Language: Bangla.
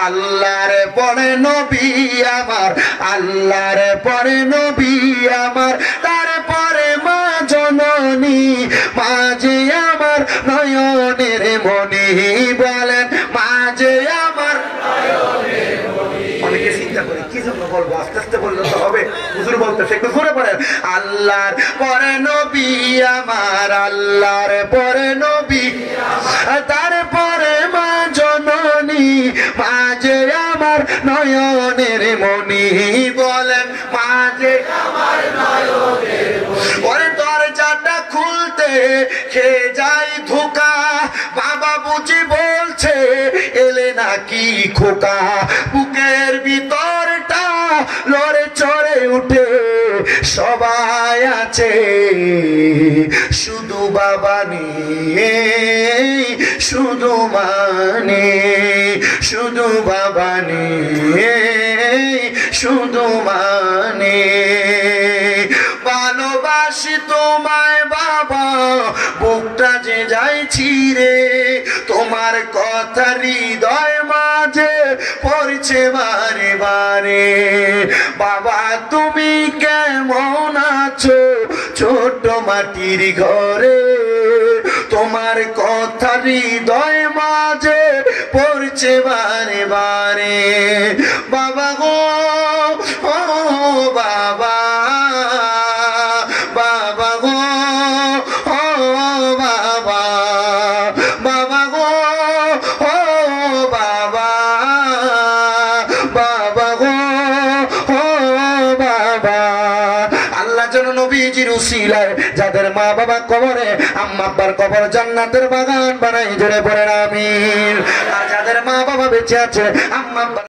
আল্লাহর পরে নবী আমার, আল্লাহর পরে নবী আমার, তারপরে মা জননী, মাঝে আমার নয়নের মনি। বলেন মাঝে আমার নয়নের মনি। অনেকে চিন্তা করে কি জন্য বলবো, আস্তে আস্তে বললে তো হবে, হুজুর বলতেছে একটু ঘুরে পড়েন। আল্লাহর পরে নবী আমার, আল্লাহর পরে নবী, তারপরে মা জননী, মাঝে আমার নয়নের মনি। বলেন মাঝে আমার নয়নের মনি। ওরে দরজাটা খুলতে খেয়ে যাই ধোকা, বাবা বুঝি বলছে এলে নাকি খোকা। বুকের ভিতরটা লড়ে চড়ে উঠে, সবাই আছে শুধু বাবা নেই, শুধু মানে, শুধু বাবা নেই, শুধু মানে। ভালোবাসি তোমায় বাবা, বুকটা যে যাইছি রে, তোমার কথা হৃদয় মাঝে পড়ছে বারে বারে। বাবা তুমি কেমন আছো ছোট মাটির ঘরে, তোমার কথা হৃদয় মাঝে পড়ছে বারে বারে। বাবা গো ও বাবা, বাবা গো ও বাবা, বাবা গো ও বাবা, বাবা গো ও বাবা। আল্লাহ যেন নবীজির উসিলায় যাদের মা বাবা কবরে, আম্মা আব্বার কবর জান্নাতের বাগান বানাই, জোরে পড়েন আমিন। আর যাদের মা বাবা বেঁচে আছে, আম্মা